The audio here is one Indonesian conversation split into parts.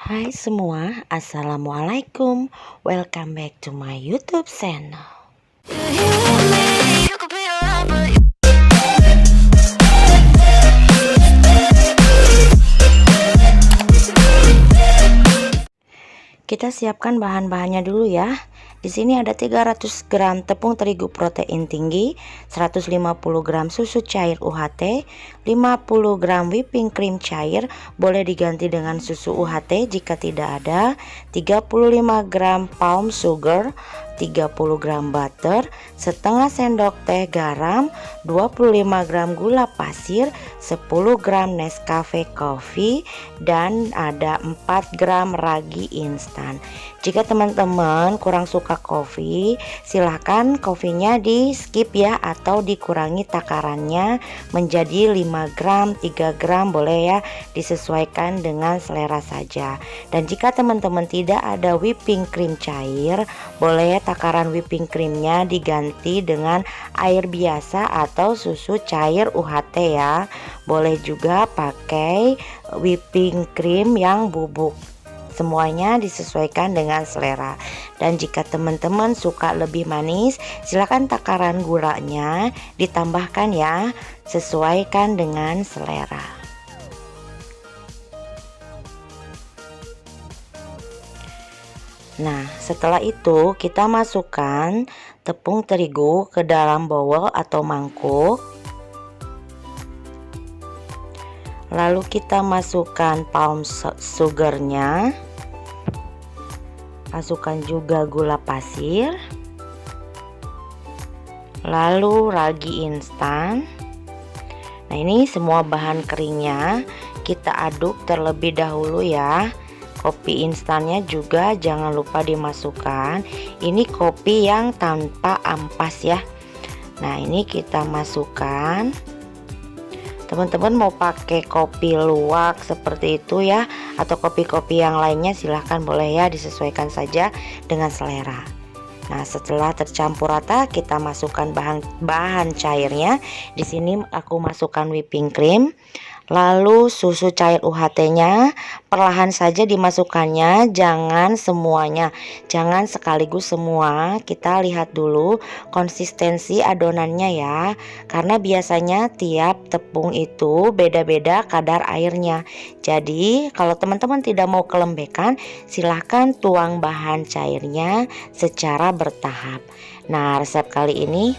Hai semua, Assalamualaikum. Welcome back to my YouTube channel. Kita siapkan bahan-bahannya dulu ya. Di sini ada 300 gram tepung terigu protein tinggi, 150 gram susu cair UHT, 50 gram whipping cream cair, boleh diganti dengan susu UHT jika tidak ada, 35 gram palm sugar, 30 gram butter, setengah sendok teh garam, 25 gram gula pasir, 10 gram Nescafe coffee, dan ada 4 gram ragi instan. Jika teman-teman kurang suka kopi, silahkan kopinya di skip ya, atau dikurangi takarannya menjadi 5 gram, 3 gram boleh ya, disesuaikan dengan selera saja. Dan jika teman-teman tidak ada whipping cream cair, boleh ya takaran whipping creamnya diganti dengan air biasa atau susu cair UHT ya. Boleh juga pakai whipping cream yang bubuk. Semuanya disesuaikan dengan selera. Dan jika teman-teman suka lebih manis, silakan takaran gulanya ditambahkan ya, sesuaikan dengan selera. Nah, setelah itu kita masukkan tepung terigu ke dalam bowl atau mangkuk. Lalu kita masukkan palm sugarnya. Masukkan juga gula pasir, lalu ragi instan. Nah, ini semua bahan keringnya kita aduk terlebih dahulu ya. Kopi instannya juga jangan lupa dimasukkan. Ini kopi yang tanpa ampas ya. Nah, ini kita masukkan. Teman-teman mau pakai kopi luwak seperti itu ya, atau kopi-kopi yang lainnya silahkan, boleh ya, disesuaikan saja dengan selera. Nah, setelah tercampur rata kita masukkan bahan cairnya. Di sini aku masukkan whipping cream, lalu susu cair UHT-nya perlahan saja dimasukkannya, jangan semuanya, jangan sekaligus semua. Kita lihat dulu konsistensi adonannya ya, karena biasanya tiap tepung itu beda-beda kadar airnya. Jadi kalau teman-teman tidak mau kelembekan, silahkan tuang bahan cairnya secara bertahap. Nah, resep kali ini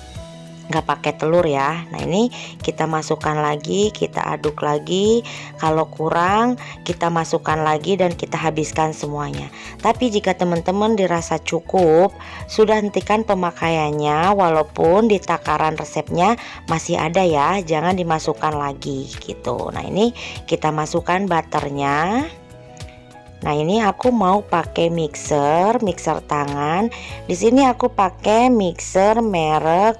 nggak pakai telur ya. Nah, ini kita masukkan lagi, kita aduk lagi. Kalau kurang kita masukkan lagi dan kita habiskan semuanya. Tapi jika teman-teman dirasa cukup, sudah hentikan pemakaiannya, walaupun di takaran resepnya masih ada ya, jangan dimasukkan lagi gitu. Nah, ini kita masukkan butternya. Nah, ini aku mau pakai mixer tangan. Di sini aku pakai mixer merek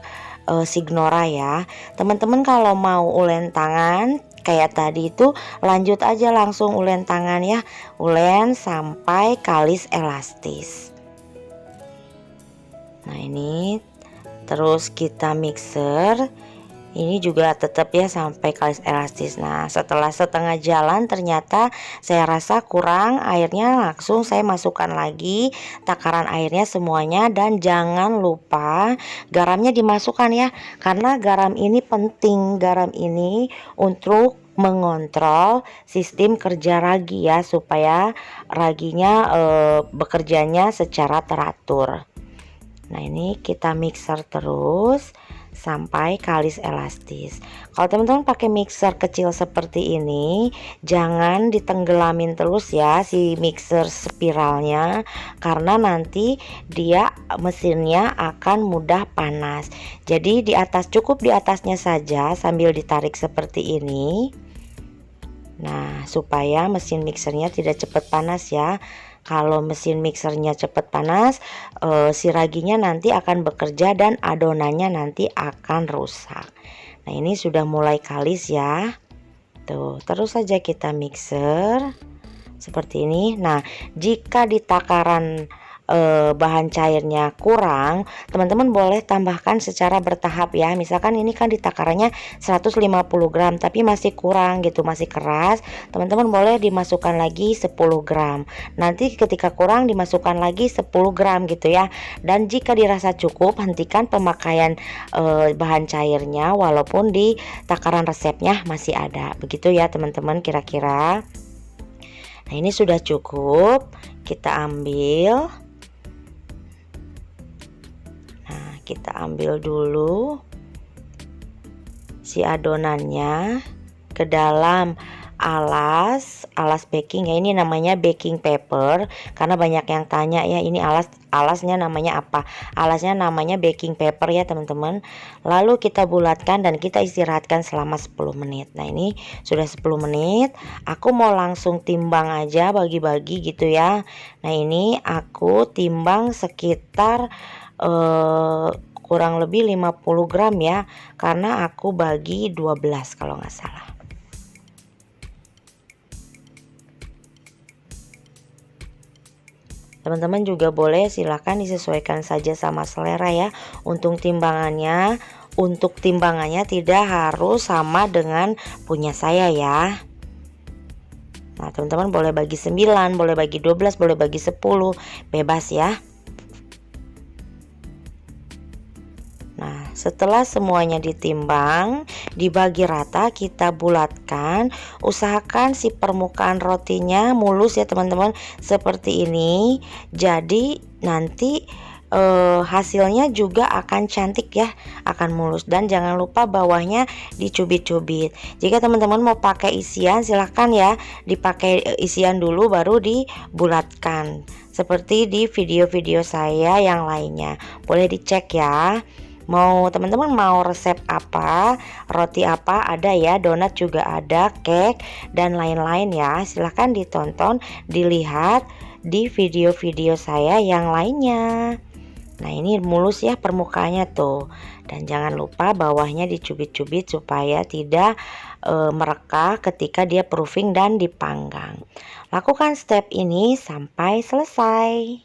Signora ya. Teman-teman kalau mau ulen tangan kayak tadi itu, lanjut aja langsung ulen tangan ya. Ulen sampai kalis elastis. Nah, ini terus kita mixer. Ini juga tetap ya sampai kalis elastis. Nah, setelah setengah jalan ternyata saya rasa kurang airnya, langsung saya masukkan lagi takaran airnya semuanya. Dan jangan lupa garamnya dimasukkan ya, karena garam ini penting. Garam ini untuk mengontrol sistem kerja ragi ya, supaya raginya bekerjanya secara teratur. Nah, ini kita mixer terus sampai kalis elastis. Kalau teman-teman pakai mixer kecil seperti ini, jangan ditenggelamin terus ya si mixer spiralnya, karena nanti dia mesinnya akan mudah panas. Jadi di atas, cukup di atasnya saja sambil ditarik seperti ini. Nah, supaya mesin mixernya tidak cepat panas ya. Kalau mesin mixernya cepat panas, si raginya nanti akan bekerja dan adonannya nanti akan rusak. Nah, ini sudah mulai kalis ya. Tuh, terus saja kita mixer seperti ini. Nah, jika di takaran bahan cairnya kurang, teman-teman boleh tambahkan secara bertahap ya. Misalkan ini kan di takarannya 150 gram tapi masih kurang gitu, masih keras, teman-teman boleh dimasukkan lagi 10 gram. Nanti ketika kurang dimasukkan lagi 10 gram gitu ya. Dan jika dirasa cukup, hentikan pemakaian bahan cairnya walaupun di takaran resepnya masih ada. Begitu ya teman-teman kira-kira. Nah, ini sudah cukup, kita ambil. Nah, kita ambil dulu si adonannya ke dalam alas baking ya. Ini namanya baking paper karena banyak yang tanya ya, ini alasnya namanya apa. Alasnya namanya baking paper ya teman-teman. Lalu kita bulatkan dan kita istirahatkan selama 10 menit. Nah, ini sudah 10 menit. Aku mau langsung timbang aja, bagi-bagi gitu ya. Nah, ini aku timbang sekitar kurang lebih 50 gram ya, karena aku bagi 12 kalau nggak salah. Teman-teman juga boleh silahkan disesuaikan saja sama selera ya. Untuk timbangannya tidak harus sama dengan punya saya ya. Nah, teman-teman boleh bagi 9, boleh bagi 12, boleh bagi 10, bebas ya. Nah, setelah semuanya ditimbang, dibagi rata, kita bulatkan. Usahakan si permukaan rotinya mulus ya teman-teman, seperti ini. Jadi nanti hasilnya juga akan cantik ya, akan mulus. Dan jangan lupa bawahnya dicubit-cubit. Jika teman-teman mau pakai isian, silahkan ya dipakai isian dulu baru dibulatkan, seperti di video-video saya yang lainnya. Boleh dicek ya. Teman-teman mau resep apa, roti apa, ada ya, donat juga ada, cake dan lain-lain ya. Silahkan ditonton, dilihat di video-video saya yang lainnya. Nah, ini mulus ya permukaannya tuh. Dan jangan lupa bawahnya dicubit-cubit supaya tidak merekah ketika dia proofing dan dipanggang. Lakukan step ini sampai selesai.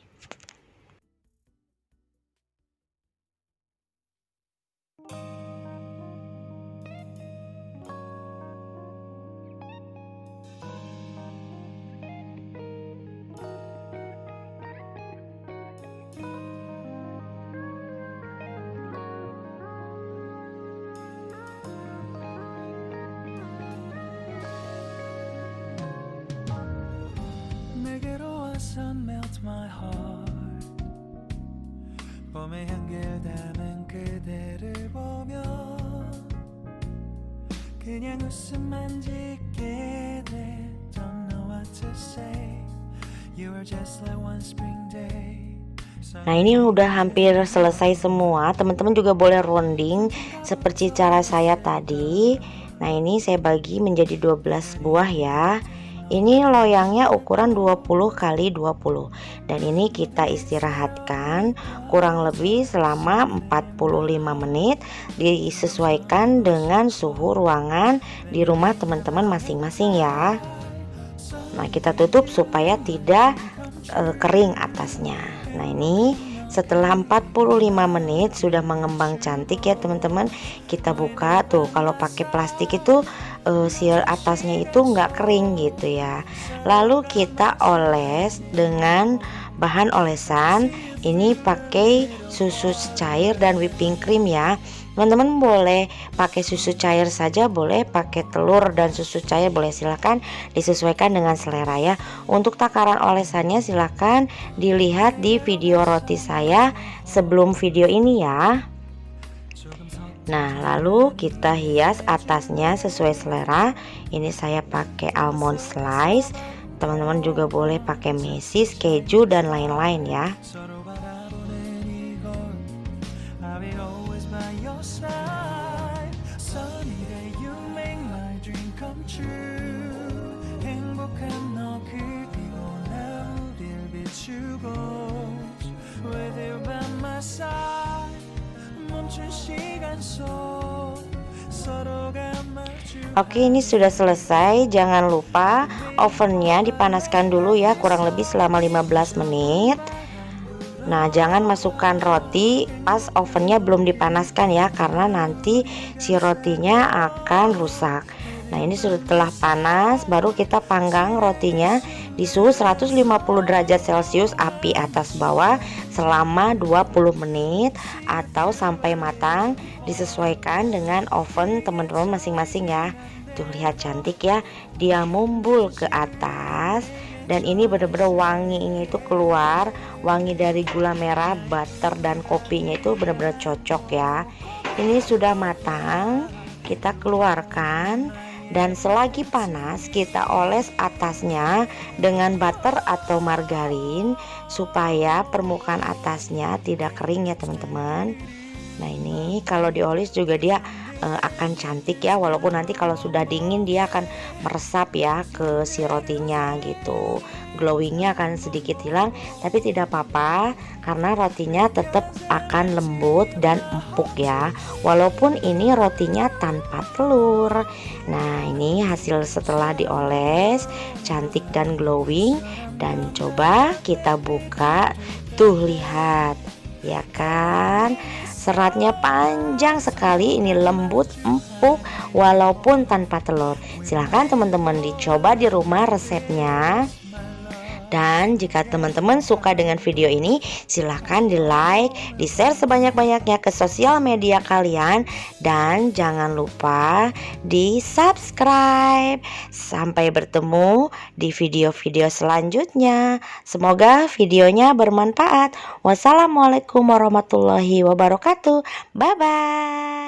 Melt my heart. 봄의 향기를 담은 그대를 보며 그냥 웃음만 짓게 돼. Don't know what to say. You were just like one spring day. Nah, ini udah hampir selesai semua. Teman-teman juga boleh rounding seperti cara saya tadi. Nah, ini saya bagi menjadi 12 buah ya. Ini loyangnya ukuran 20 kali 20. Dan ini kita istirahatkan kurang lebih selama 45 menit, disesuaikan dengan suhu ruangan di rumah teman-teman masing-masing ya. Nah, kita tutup supaya tidak kering atasnya. Nah, ini setelah 45 menit sudah mengembang cantik ya teman-teman. Kita buka tuh, kalau pakai plastik itu si atasnya itu nggak kering gitu ya. Lalu kita oles dengan bahan olesan. Ini pakai susu cair dan whipping cream ya. Teman-teman boleh pakai susu cair saja, boleh pakai telur dan susu cair, boleh, silahkan disesuaikan dengan selera ya. Untuk takaran olesannya silahkan dilihat di video roti saya sebelum video ini ya. Nah, lalu kita hias atasnya sesuai selera. Ini saya pakai almond slice. Teman-teman juga boleh pakai mesis, keju dan lain-lain ya. Oke, ini sudah selesai. Jangan lupa ovennya dipanaskan dulu ya, kurang lebih selama 15 menit. Nah, jangan masukkan roti pas ovennya belum dipanaskan ya, karena nanti si rotinya akan rusak. Nah, ini setelah panas baru kita panggang rotinya di suhu 150 derajat Celcius, api atas bawah selama 20 menit atau sampai matang, disesuaikan dengan oven teman-teman masing-masing ya. Tuh, lihat cantik ya, dia mumbul ke atas. Dan ini bener-bener wanginya itu keluar, wangi dari gula merah, butter dan kopinya itu bener-bener cocok ya. Ini sudah matang, kita keluarkan dan selagi panas kita oles atasnya dengan butter atau margarin supaya permukaan atasnya tidak kering ya teman-teman. Nah, ini kalau dioles juga dia akan cantik ya, walaupun nanti kalau sudah dingin dia akan meresap ya ke si rotinya gitu, glowingnya akan sedikit hilang, tapi tidak apa-apa karena rotinya tetap akan lembut dan empuk ya, walaupun ini rotinya tanpa telur. Nah, ini hasil setelah dioles, cantik dan glowing. Dan coba kita buka, tuh lihat ya kan, seratnya panjang sekali, ini lembut, empuk walaupun tanpa telur. Silahkan teman-teman dicoba di rumah resepnya. Dan jika teman-teman suka dengan video ini, silahkan di like, di share sebanyak-banyaknya ke sosial media kalian. Dan jangan lupa di subscribe. Sampai bertemu di video-video selanjutnya. Semoga videonya bermanfaat. Wassalamualaikum warahmatullahi wabarakatuh. Bye-bye.